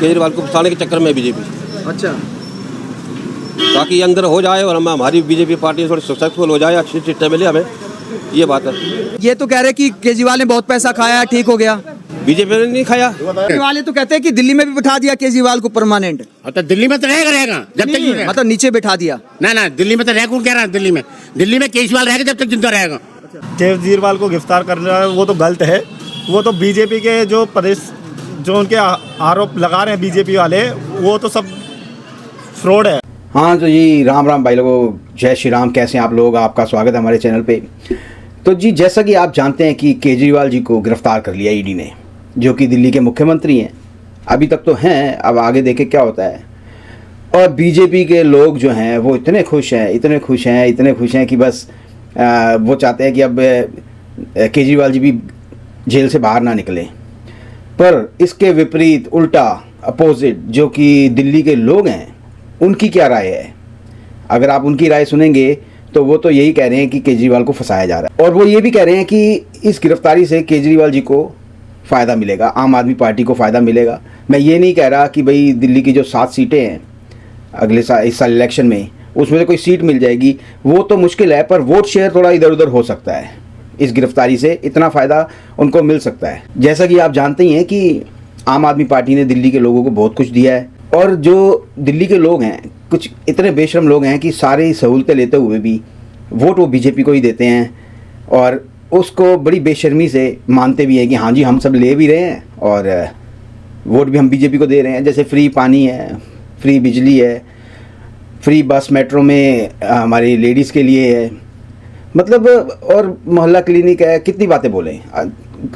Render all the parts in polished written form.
केजरीवाल को फंसाने के चक्कर में बीजेपी, अच्छा, ताकि ये अंदर हो जाए और हमारी बीजेपी पार्टी थोड़ी सक्सेसफुल हो जाए, अच्छी सीटें मिले हमें, ये बात है। ये तो कह रहे कि केजरीवाल ने बहुत पैसा खाया है, ठीक हो गया। बीजेपी ने नहीं खाया। केजरीवाल तो कहते हैं कि दिल्ली में भी बिठा दिया केजरीवाल को परमानेंट। तो दिल्ली में तो रहेगा जब तक मतलब नीचे बिठा दिया। ना दिल्ली में तो रह कौन कह रहा है। दिल्ली में केजरीवाल रहेगा जब तक जिंदा रहेगा। केजरीवाल को गिरफ्तार करना वो तो गलत है। वो तो बीजेपी के जो प्रदेश जो उनके आरोप लगा रहे हैं बीजेपी वाले, वो तो सब फ्रॉड है। हाँ तो जी राम राम भाई लोगों, जय श्री राम। कैसे हैं आप लोग? आपका स्वागत है हमारे चैनल पे। तो जी जैसा कि आप जानते हैं कि केजरीवाल जी को गिरफ्तार कर लिया ईडी ने, जो कि दिल्ली के मुख्यमंत्री हैं। अभी तक तो हैं, अब आगे देखें क्या होता है। और बीजेपी के लोग जो हैं वो इतने खुश हैं कि बस वो चाहते हैं कि अब केजरीवाल जी भी जेल से बाहर ना निकलें। पर इसके विपरीत उल्टा अपोजिट जो कि दिल्ली के लोग हैं, उनकी क्या राय है? अगर आप उनकी राय सुनेंगे तो वो तो यही कह रहे हैं कि केजरीवाल को फंसाया जा रहा है, और वो ये भी कह रहे हैं कि इस गिरफ्तारी से केजरीवाल जी को फ़ायदा मिलेगा, आम आदमी पार्टी को फ़ायदा मिलेगा। मैं ये नहीं कह रहा कि भाई दिल्ली की जो 7 सीटें हैं अगले साल इस साल इलेक्शन में, उसमें से कोई सीट मिल जाएगी, वो तो मुश्किल है। पर वोट शेयर थोड़ा इधर उधर हो सकता है। इस गिरफ्तारी से इतना फ़ायदा उनको मिल सकता है। जैसा कि आप जानते ही हैं कि आम आदमी पार्टी ने दिल्ली के लोगों को बहुत कुछ दिया है, और जो दिल्ली के लोग हैं कुछ इतने बेशरम लोग हैं कि सारी सहूलतें लेते हुए भी वोट वो बीजेपी को ही देते हैं, और उसको बड़ी बेशर्मी से मानते भी हैं कि हाँ जी हम सब ले भी रहे हैं और वोट भी हम बीजेपी को दे रहे हैं। जैसे फ्री पानी है, फ्री बिजली है, फ्री बस मेट्रो में हमारी लेडीज़ के लिए है, मतलब और मोहल्ला क्लिनिक है। कितनी बातें बोलें।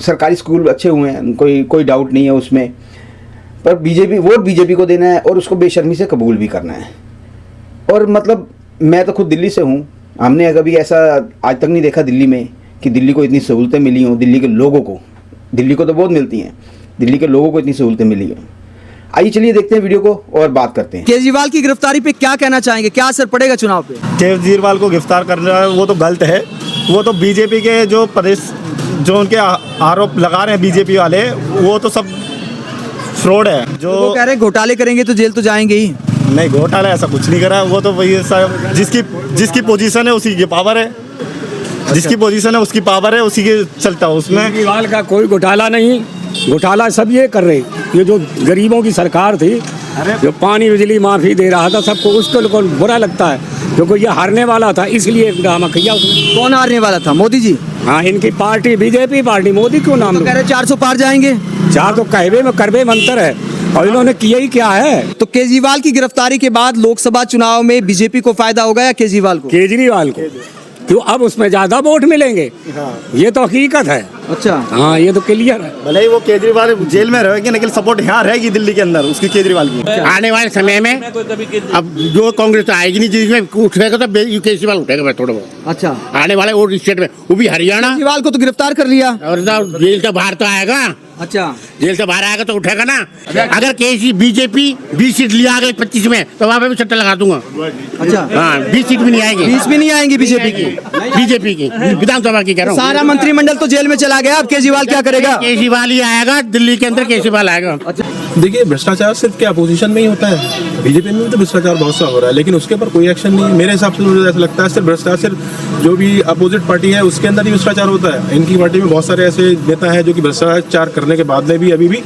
सरकारी स्कूल अच्छे हुए हैं, कोई डाउट नहीं है उसमें। पर वोट बीजेपी को देना है और उसको बेशर्मी से कबूल भी करना है। और मतलब मैं तो खुद दिल्ली से हूँ, हमने कभी ऐसा आज तक नहीं देखा दिल्ली में कि दिल्ली को इतनी सहूलतें मिली हों। दिल्ली के लोगों को, दिल्ली को तो बहुत मिलती हैं, दिल्ली के लोगों को इतनी सहूलतें मिली हों। आइए चलिए देखते हैं वीडियो को और बात करते हैं। केजरीवाल की गिरफ्तारी पे क्या कहना चाहेंगे? क्या असर पड़ेगा चुनाव पे? केजरीवाल को गिरफ्तार करना वो तो गलत है। वो तो बीजेपी के जो प्रदेश जो उनके आरोप लगा रहे हैं बीजेपी वाले, वो तो सब फ्रॉड है। जो वो कह रहे हैं घोटाले करेंगे तो जेल तो जाएंगे ही। नहीं, घोटाला ऐसा कुछ नहीं करा। वो तो वही जिसकी पोजीशन है उसी की पावर है, जिसकी पोजीशन है उसकी पावर है, उसी के चलता है उसमें। केजरीवाल का कोई घोटाला नहीं, घोटाला सब ये कर रहे। ये जो गरीबों की सरकार थी, जो पानी बिजली माफी दे रहा था सबको, उसको बुरा लगता है क्योंकि ये हारने वाला था, इसलिए ड्रामा किया उसने। कौन हारने वाला था? मोदी जी। हाँ, इनकी पार्टी बीजेपी पार्टी। मोदी क्यों नाम? तो कह रहे 400 पार जाएंगे। 4 तो कहवे में करवे में अंतर है, और इन्होंने किया ही क्या है। तो केजरीवाल की गिरफ्तारी के बाद लोकसभा चुनाव में बीजेपी को फायदा होगा या केजरीवाल को? केजरीवाल को, क्यों? अब उसमें ज्यादा वोट मिलेंगे। ये तो हकीकत है। अच्छा, हाँ, ये तो क्लियर है। भले ही वो केजरीवाल जेल में रहेगी, लेकिन सपोर्ट यहाँ रहेगी दिल्ली के अंदर उसकी, केजरीवाल की। आने वाले समय में अब जो कांग्रेस आएगी नहीं, जिसमें उठेगा तो केजरीवाल उठेगा थोड़ा बहुत। अच्छा, आने वाले और स्टेट में, वो भी हरियाणा। केजरीवाल को तो गिरफ्तार कर लिया और जेल से बाहर तो आएगा। अच्छा, जेल से बाहर आएगा तो उठेगा ना। अगर बीजेपी 20 सीट लिया आगे 25 में, तो वहाँ पे भी सट्टा लगा दूंगा। अच्छा, हाँ, 20 सीट भी नहीं आएगी। 20 भी नहीं आएंगी बीजेपी की विधानसभा की कह रहा हूँ। सारा मंत्रिमंडल तो जेल में चला गया, अब केजरीवाल क्या करेगा? केजरीवाल ही आएगा दिल्ली के अंदर, केजरीवाल आएगा। देखिए, भ्रष्टाचार सिर्फ क्या अपोजिशन में ही होता है? बीजेपी में तो भ्रष्टाचार बहुत सा हो रहा है, लेकिन उसके ऊपर कोई एक्शन नहीं है। मेरे हिसाब से मुझे ऐसा लगता है सिर्फ भ्रष्टाचार जो भी अपोजिट पार्टी है उसके अंदर ही भ्रष्टाचार होता है। इनकी पार्टी में बहुत सारे ऐसे नेता हैं जो कि भ्रष्टाचार करने के बाद में भी अभी भी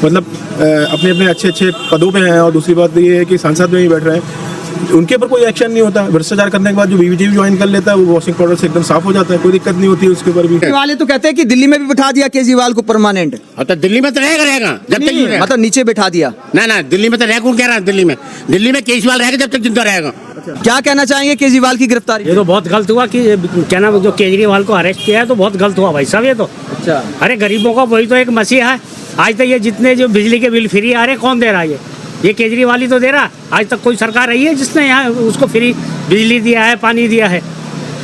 मतलब अपने अपने अच्छे पदों पे हैं। और दूसरी बात ये है कि सांसद में ही बैठ रहे हैं, उनके ऊपर कोई एक्शन नहीं होता। भ्रष्टाचार करने के बाद जो बीजेपी ज्वाइन कर लेता है वो वॉशिंग पाउडर से एकदम साफ हो जाता है, कोई दिक्कत नहीं होती है उसके ऊपर भी। वाले तो कहते हैं कि दिल्ली में भी बिठा दिया केजरीवाल को परमानेंट। तो दिल्ली में तो रहेगा जब तक, मतलब नीचे बिठा दिया। ना दिल्ली में तो रह कौन कह रहा है। दिल्ली में केजरीवाल रहेगा जब तक जिंदा रहेगा। क्या कहना चाहेंगे केजरीवाल की गिरफ्तारी? ये तो बहुत गलत हुआ कि क्या नाम, जो केजरीवाल को अरेस्ट किया है तो बहुत गलत हुआ भाई साहब। ये तो अच्छा, अरे गरीबों का वही तो एक मसीहा है। आज तक ये जितने जो बिजली के बिल फ्री आ रहे, कौन दे रहा है? ये केजरीवाल ही तो दे रहा। आज तक कोई सरकार रही है जिसने यहाँ उसको फ्री बिजली दिया है, पानी दिया है?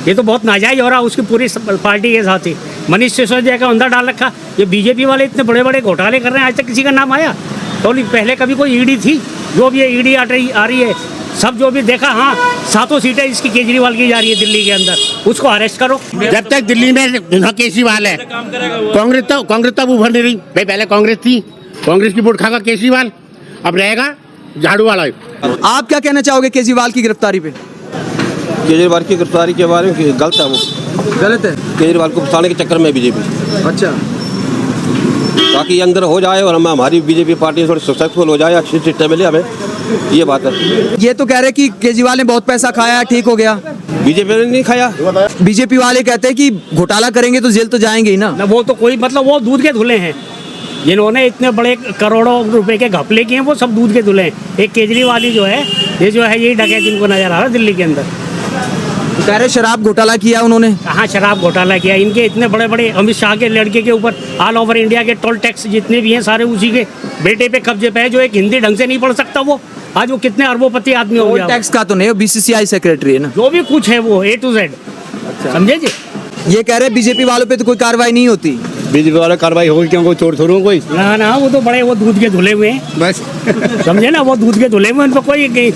ये तो बहुत नाजायज हो रहा उसकी पूरी पार्टी के साथ ही। मनीष सिसोदिया का अंदर डाल रखा। ये बीजेपी वाले इतने बड़े बड़े घोटाले कर रहे हैं, आज तक किसी का नाम आया तो नहीं। पहले कभी कोई ईडी थी? जो भी ये ईडी आ रही है, सब जो भी देखा, हाँ 7 सीटें इसकी केजरीवाल की जा रही है दिल्ली के अंदर, उसको अरेस्ट करो। जब तक दिल्ली में केजरीवाल है, कांग्रेस तब उभर नहीं रही भाई। पहले कांग्रेस थी, कांग्रेस की वोट खागा केजरीवाल। अब रहेगा झाड़ू वाला। आप क्या कहना चाहोगे केजरीवाल की गिरफ्तारी पे? केजरीवाल की गिरफ्तारी के बारे में गलत है वो, गलत है। केजरीवाल को फंसाने के चक्कर में बीजेपी, अच्छा, ताकि ये अंदर हो जाए और हमारी बीजेपी पार्टी थोड़ी सक्सेसफुल हो जाए, अच्छी सीटें मिले हमें, ये बात है। ये तो कह रहे कि केजरीवाल ने बहुत पैसा खाया, ठीक हो गया। बीजेपी ने नहीं खाया। बीजेपी वाले कहते हैं कि घोटाला करेंगे तो जेल तो जाएंगे ही ना। ना वो तो कोई मतलब वो दूध के धुले हैं, जिन्होंने इतने बड़े करोड़ों रुपए के घपले किए हैं वो सब दूध के धुले हैं। एक केजरीवाल ही जो है ये जो है यही डकैत इनको नजर आ रहा है दिल्ली के अंदर। कह रहे शराब घोटाला किया उन्होंने। कहाँ शराब घोटाला किया? इनके इतने बड़े बड़े अमित शाह के लड़के के ऊपर ऑल ओवर इंडिया के टोल टैक्स जितने भी हैं सारे उसी के बेटे पे कब्जे पे है, जो एक हिंदी ढंग से नहीं पढ़ सकता वो आज वो कितने अरबोपति आदमी हो गया। टैक्स का तो नहीं, बीसीसीआई सेक्रेटरी है ना। जो भी कुछ है वो A to Z, समझे जी। ये कह रहे बीजेपी वालों पे तो कोई कार्रवाई नहीं होती। बीजेपी वाला कार्रवाई होगी क्यों? कोई चोर थोड़ा कोई ना ना वो तो बड़े वो दूध के धुले हुए हैं बस समझे ना, वो दूध के धुले हुए उन पर कोई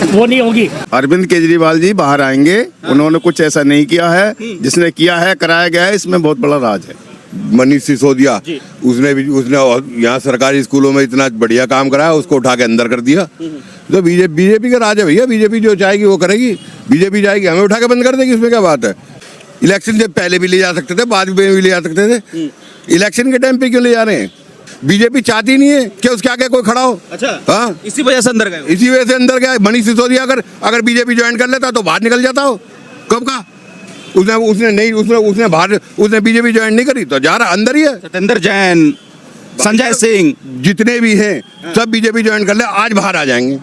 वो नहीं होगी। अरविंद केजरीवाल जी बाहर आएंगे, उन्होंने कुछ ऐसा नहीं किया है, जिसने किया है कराया गया है, इसमें बहुत बड़ा राज है। मनीष सिसोदिया उसने यहाँ सरकारी स्कूलों में इतना बढ़िया काम कराया, उसको उठा के अंदर कर दिया। तो बीजेपी का राज है भैया, बीजेपी जो चाहेगी वो करेगी। बीजेपी जाएगी हमें उठा के बंद कर देगी, उसमें क्या बात है। इलेक्शन से पहले भी ले जा सकते थे, बाद में भी ले जा सकते थे, इलेक्शन के टाइम पे क्यों ले जा रहे हैं? बीजेपी चाहती नहीं है कि उसके आगे कोई खड़ा हो। अच्छा, हाँ, इसी वजह से अंदर गए। इसी वजह से अंदर गया। मनीष सिसोदिया अगर बीजेपी ज्वाइन कर लेता तो बाहर निकल जाता हो। कब का उसने बीजेपी ज्वाइन नहीं करी तो जा रहा अंदर ही है। सत्येंद्र जैन, संजय सिंह, जितने भी हैं सब बीजेपी ज्वाइन कर ले, आज बाहर आ जाएंगे।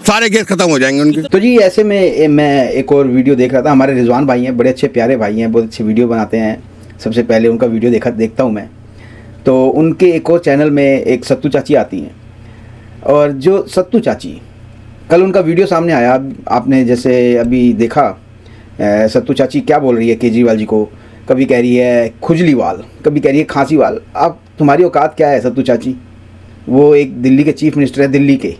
सारे केस खत्म हो जाएंगे उनके। तो जी ऐसे में मैं एक और वीडियो देख रहा था, हमारे रिजवान भाई हैं, बड़े अच्छे प्यारे भाई हैं, बहुत अच्छे वीडियो बनाते हैं। सबसे पहले उनका वीडियो देखता हूँ मैं, तो उनके एक और चैनल में एक सत्तू चाची आती हैं, और जो सत्तू चाची कल उनका वीडियो सामने आया, आपने जैसे अभी देखा, सत्तू चाची क्या बोल रही है केजरीवाल जी को, कभी कह रही है खुजली वाल, कभी कह रही है खांसी वाल। आप तुम्हारी औकात क्या है सत्तू चाची? वो एक दिल्ली के चीफ मिनिस्टर है, दिल्ली के,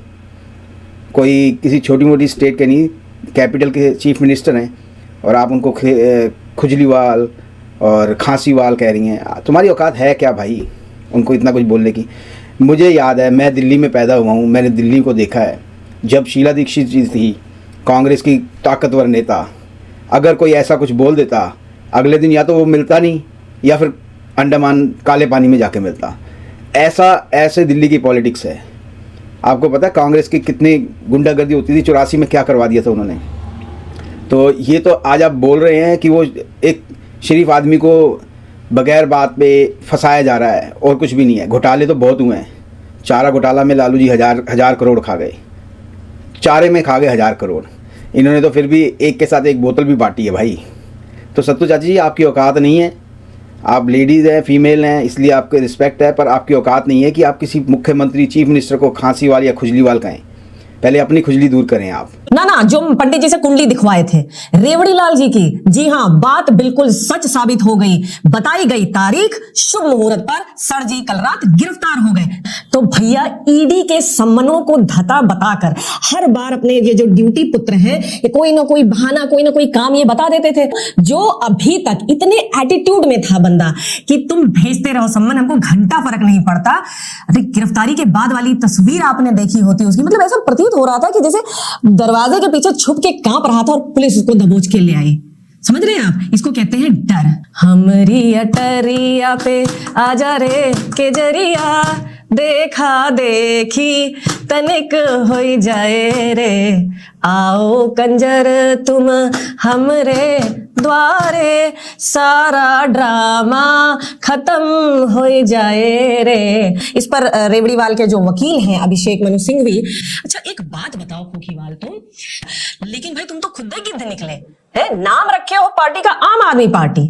कोई किसी छोटी मोटी स्टेट के नहीं, कैपिटल के चीफ मिनिस्टर हैं, और आप उनको खुजली वाल और खांसी वाल कह रही हैं। तुम्हारी औकात है क्या भाई उनको इतना कुछ बोलने की? मुझे याद है, मैं दिल्ली में पैदा हुआ हूँ, मैंने दिल्ली को देखा है। जब शीला दीक्षित जी थी, कांग्रेस की ताकतवर नेता, अगर कोई ऐसा कुछ बोल देता, अगले दिन या तो वो मिलता नहीं या फिर अंडमान काले पानी में जाके मिलता। ऐसे दिल्ली की पॉलिटिक्स है। आपको पता है कांग्रेस की कितनी गुंडागर्दी होती थी, 84 में क्या करवा दिया था उन्होंने। तो ये तो आज आप बोल रहे हैं कि वो एक शरीफ आदमी को बगैर बात पे फंसाया जा रहा है, और कुछ भी नहीं है। घोटाले तो बहुत हुए हैं। चारा घोटाला में लालू जी हजार करोड़ खा गए, चारे में खा गए 1000 करोड़। इन्होंने तो फिर भी एक के साथ एक बोतल भी बांटी है भाई। तो सत्तू चाची जी आपकी औकात नहीं है, आप लेडीज़ हैं, फीमेल हैं, इसलिए आपके रिस्पेक्ट है, पर आपकी औकात नहीं है कि आप किसी मुख्यमंत्री चीफ मिनिस्टर को खांसी वाल या खुजली वाल कहें। पहले अपनी खुजली दूर करें आप। ना जो पंडित जी से कुंडली दिखवाए थे रेवड़ी लाल जी की, जी हाँ, बात बिल्कुल सच साबित हो गई। बताई गई तारीख, शुभ मुहूर्त पर सर जी कल रात गिरफ्तार हो गए। तो भैया ईडी के सम्मनों को धता बताकर हर बार अपने ये जो ड्यूटी पुत्र हैं, ये कोई ना कोई बहाना, कोई ना कोई काम ये बता देते थे। जो अभी तक इतने एटीट्यूड में था बंदा कि तुम भेजते रहो सम्मन, हमको घंटा फर्क नहीं पड़ता। अरे गिरफ्तारी के बाद वाली तस्वीर आपने देखी होती उसकी, मतलब ऐसा प्रतीत हो रहा था कि जैसे दरवाजे के पीछे छुप के कांप रहा था और पुलिस उसको दबोच के ले आई। समझ रहे हैं आप? इसको कहते हैं डर। हमरी अटरिया पे आजा रे केजरिया, देखा देखी तनिक हो जाए रे, आओ कंजर तुम हमरे द्वारे, सारा ड्रामा खत्म हो जाए रे। इस पर रेवड़ीवाल के जो वकील हैं अभिषेक मनु सिंघवी, अच्छा एक बात बताओ खोखीवाल तुम, लेकिन भाई तुम तो खुद ही गिद्ध निकले है, नाम रखे हो पार्टी का आम आदमी पार्टी,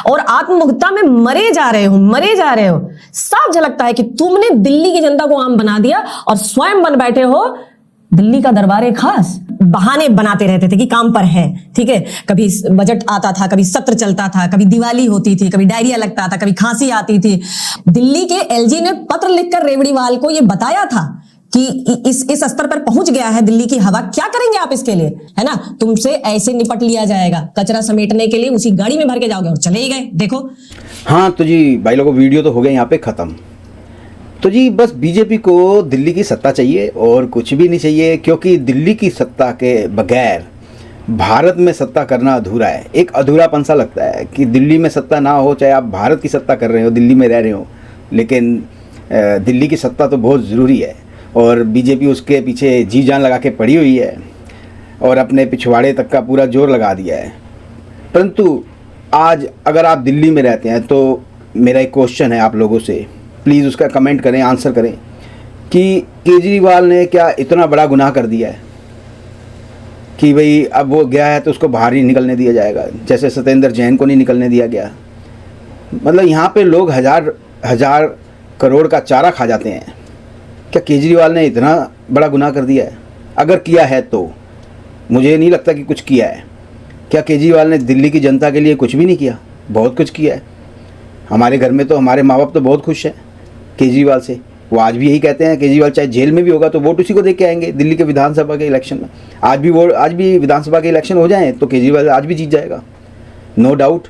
और आत्ममुग्धता में मरे जा रहे हो। साफ झलकता है कि तुमने दिल्ली की जनता को आम बना दिया और स्वयं बन बैठे हो दिल्ली का दरबार खास। बहाने बनाते रहते थे कि काम पर है, ठीक है। कभी बजट आता था, कभी सत्र चलता था, कभी दिवाली होती थी, कभी डायरिया लगता था, कभी खांसी आती थी। दिल्ली के एलजी ने पत्र लिखकर रेवड़ीवाल को यह बताया था कि इस स्तर पर पहुंच गया है दिल्ली की हवा, क्या करेंगे आप इसके लिए, है ना? तुमसे ऐसे निपट लिया जाएगा, कचरा समेटने के लिए उसी गाड़ी में भर के जाओगे, और चले ही गए। देखो हाँ तो जी भाई लोगों, वीडियो तो हो गया यहाँ पे ख़त्म। तो जी बस बीजेपी को दिल्ली की सत्ता चाहिए और कुछ भी नहीं चाहिए, क्योंकि दिल्ली की सत्ता के बगैर भारत में सत्ता करना अधूरा है। एक अधूरापन सा लगता है कि दिल्ली में सत्ता ना हो, चाहे आप भारत की सत्ता कर रहे हो, दिल्ली में रह रहे हो, लेकिन दिल्ली की सत्ता तो बहुत ज़रूरी है। और बीजेपी उसके पीछे जी जान लगा के पड़ी हुई है और अपने पिछवाड़े तक का पूरा जोर लगा दिया है। परंतु आज अगर आप दिल्ली में रहते हैं तो मेरा एक क्वेश्चन है आप लोगों से, प्लीज़ उसका कमेंट करें, आंसर करें कि केजरीवाल ने क्या इतना बड़ा गुनाह कर दिया है कि भाई अब वो गया है तो उसको बाहर ही निकलने दिया जाएगा, जैसे सत्येंद्र जैन को नहीं निकलने दिया गया। मतलब यहाँ पे लोग हजार करोड़ का चारा खा जाते हैं। क्या केजरीवाल ने इतना बड़ा गुनाह कर दिया है? अगर किया है तो मुझे नहीं लगता कि कुछ किया है। क्या केजरीवाल ने दिल्ली की जनता के लिए कुछ भी नहीं किया? बहुत कुछ किया है। हमारे घर में तो हमारे माँ बाप तो बहुत खुश हैं केजरीवाल से। वो आज भी यही कहते हैं, केजरीवाल चाहे जेल में भी होगा तो वोट उसी को दे के आएंगे दिल्ली के विधानसभा के इलेक्शन में। आज भी विधानसभा के इलेक्शन हो जाएं तो केजरीवाल आज भी जीत जाएगा, नो डाउट।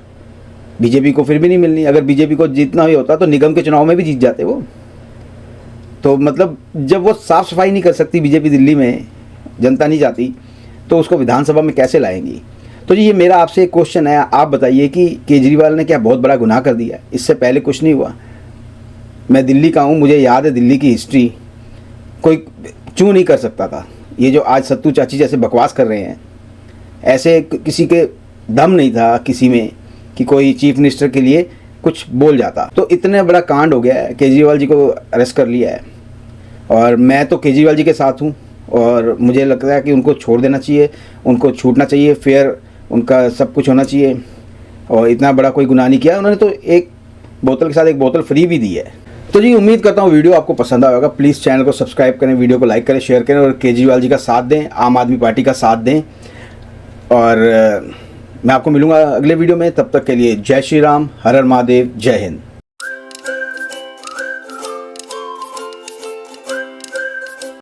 बीजेपी को फिर भी नहीं मिलनी। अगर बीजेपी को जीतना ही होता तो निगम के चुनाव में भी जीत जाते वो। तो मतलब जब वो साफ़ सफाई नहीं कर सकती बीजेपी दिल्ली में, जनता नहीं चाहती, तो उसको विधानसभा में कैसे लाएंगी? तो जी ये मेरा आपसे एक क्वेश्चन है, आप बताइए कि केजरीवाल ने क्या बहुत बड़ा गुनाह कर दिया? इससे पहले कुछ नहीं हुआ। मैं दिल्ली का हूँ, मुझे याद है दिल्ली की हिस्ट्री, कोई चू नहीं कर सकता था। ये जो आज सत्तू चाची जैसे बकवास कर रहे हैं, ऐसे किसी के दम नहीं था किसी में कि कोई चीफ मिनिस्टर के लिए कुछ बोल जाता। तो इतने बड़ा कांड हो गया है, केजरीवाल जी को अरेस्ट कर लिया है और मैं तो केजरीवाल जी के साथ हूँ और मुझे लगता है कि उनको छोड़ देना चाहिए, उनको छूटना चाहिए, फेयर उनका सब कुछ होना चाहिए। और इतना बड़ा कोई गुनाह नहीं किया उन्होंने, तो एक बोतल के साथ एक बोतल फ्री भी दी है। तो जी उम्मीद करता हूँ वीडियो आपको पसंद आया होगा। प्लीज़ चैनल को सब्सक्राइब करें, वीडियो को लाइक करें, शेयर करें और केजरीवाल जी का साथ दें, आम आदमी पार्टी का साथ दें। और मैं आपको मिलूँगा अगले वीडियो में, तब तक के लिए जय श्री राम, हर हर महादेव, जय हिंद।